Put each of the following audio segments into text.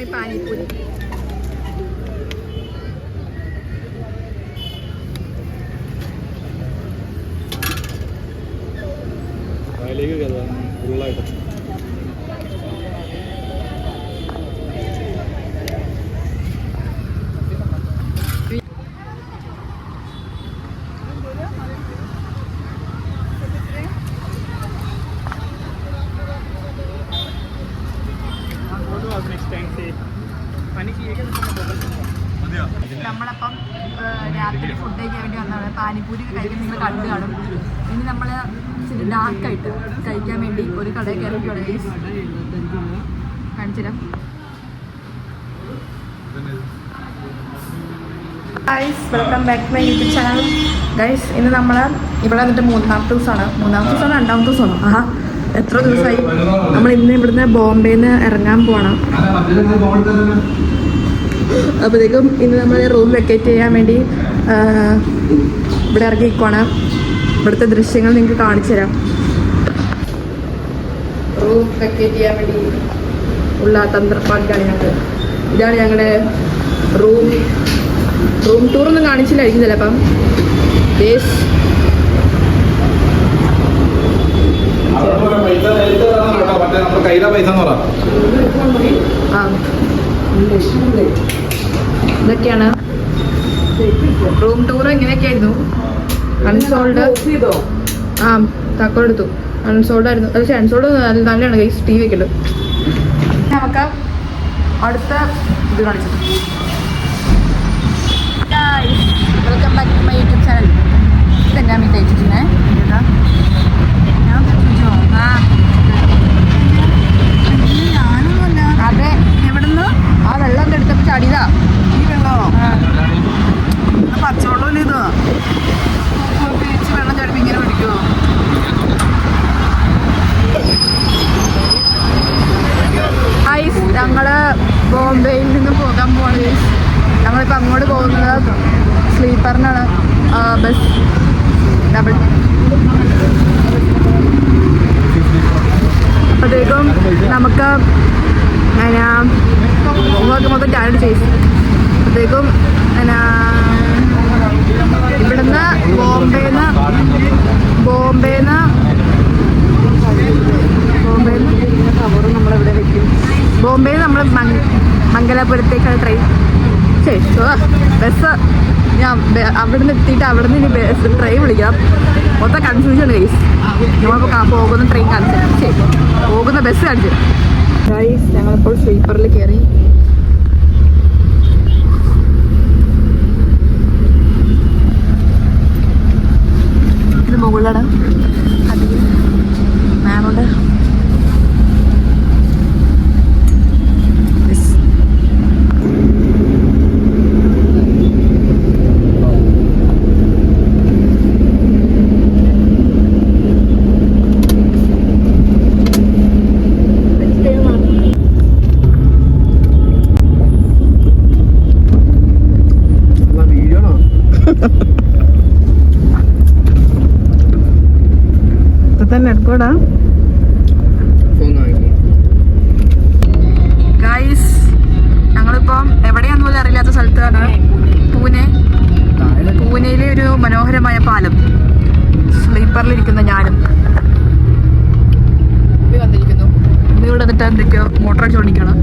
Yummy panipuri. നമ്മളപ്പം രാത്രി food കഴിക്കാൻ വേണ്ടി വന്നതാണ്. പാനിപ്പൂരി കഴിക്കാൻ നിങ്ങൾ കണ്ടു കാണും. ഇനി നമ്മൾ ഇച്ചിരി ഡാർക്കായിട്ട് കഴിക്കാൻ വേണ്ടി ഒരു കടയിൽ കയറിയാണ് ഗൈസ്. കാണിച്ചുതരാം. Guys welcome back to my YouTube channel. Guys ഇന്ന് നമ്മൾ ഇവിടെ വന്നിട്ട് മൂന്നാമത്തെ ദിവസമാണ്. രണ്ടാമത്തെ ദിവസമാണോ? എത്ര ദിവസമായി? നമ്മൾ ഇന്ന് ഇവിടുന്ന് ബോംബെന്ന് ഇറങ്ങാൻ പോകണം. അപ്പോഴത്തേക്കും ഇന്ന് നമ്മൾ റൂം വെക്കേറ്റ് ചെയ്യാൻ വേണ്ടി ഇവിടെ ഇറങ്ങിയിരിക്കുവാണ്. ഇവിടുത്തെ ദൃശ്യങ്ങൾ നിങ്ങൾക്ക് കാണിച്ചു തരാം. റൂം വെക്കേറ്റ് ചെയ്യാൻ വേണ്ടി ഉള്ള തന്ത്രപ്പാടിലാണ് ഞങ്ങൾ. ഇതാണ് ഞങ്ങളുടെ റൂം ടൂറൊന്നും കാണിച്ചില്ലായിരിക്കും ചിലപ്പം. ഇതൊക്കെയാണ് റൂം ടൂർ. ഇങ്ങനെയൊക്കെയായിരുന്നു. അൺസോൾഡ് താക്കോലെടുത്തു. അൺസോൾഡ് ആയിരുന്നു. പക്ഷേ അൺസോൾഡ് നല്ലതാണ് ഗൈസ്. ടി വി ഒക്കെ ഉണ്ട്. നമുക്ക് അടുത്ത ഇത് കാണിച്ചു. Welcome back to my YouTube channel. ഇതെന്നാ മീ തയ്ച്ചിട്ടുണ്ടേ. അതെ, എവിടുന്ന് ആ വെള്ളം എടുത്തപ്പോൾ ചടിയതാ. ഈ വെള്ളമാണോ? പച്ചവെള്ളം ഇതാ ഉപയോഗിച്ച് വെള്ളം ചടുപ്പ് ഇങ്ങനെ പിടിക്കുമോ? ഐസ് ഞങ്ങള് ബോംബെയിൽ നിന്ന് പോകാൻ പോവാണ്. ഞങ്ങളിപ്പോൾ അങ്ങോട്ട് പോകുന്നത് സ്ലീപ്പറിനാണ്. Bus double. അപ്പോഴത്തേക്കും നമുക്ക് മൊത്തം ടാലൻറ്റ് ചെയ്തു. അപ്പോഴത്തേക്കും ഇവിടുന്ന് ബോംബെന്ന് നമ്മളിവിടെ വെക്കും. ബോംബെയിൽ നമ്മൾ മംഗലാപുരത്തേക്കാണ് ട്രെയിൻ. ബസ് ഞാൻ അവിടെ നിന്ന് എത്തിയിട്ട് അവിടെ നിന്ന് ഇനി ബസ് ട്രെയിൻ വിളിക്കാം. മൊത്തം കൺഫ്യൂഷൻ ഗൈസ്. നമ്മളിപ്പോൾ പോകുന്ന ട്രെയിൻ കാണിച്ചു, പോകുന്ന ബസ് കാണിച്ചു ഗൈസ്. ഞങ്ങളിപ്പോൾ സ്ലീപ്പറിൽ കയറി. ഇത് മുകളിലാണ്. അതിൽ മാമുണ്ട്. ഗൈസ് ഞങ്ങളിപ്പം എവിടെയാന്ന് പോലും അറിയില്ലാത്ത സ്ഥലത്താണ്. പൂനെയിലെ ഒരു മനോഹരമായ പാലം. സ്ലീപ്പറിലിരിക്കുന്ന ഞാനും വന്നിരിക്കുന്നു. ഇവിടെ വന്നിട്ട് എന്തൊക്കെയോ മോട്ടോർ അടിച്ചോണ്ടിരിക്കണം.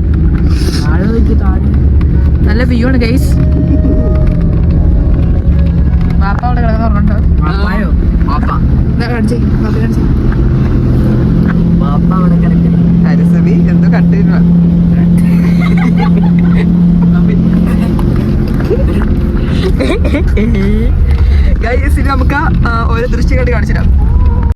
നല്ല വ്യൂ ആണ് ഗൈസ്. വാപ്പ അവിടെ കിടന്ന് പറഞ്ഞിട്ടുണ്ട്. ഹരിസമി എന്തോ കണ്ടിരുന്നു. ഗൈസ് ഇനി നമുക്ക് ഓരോ ദൃശ്യം കണ്ട് കാണിച്ചിടാം.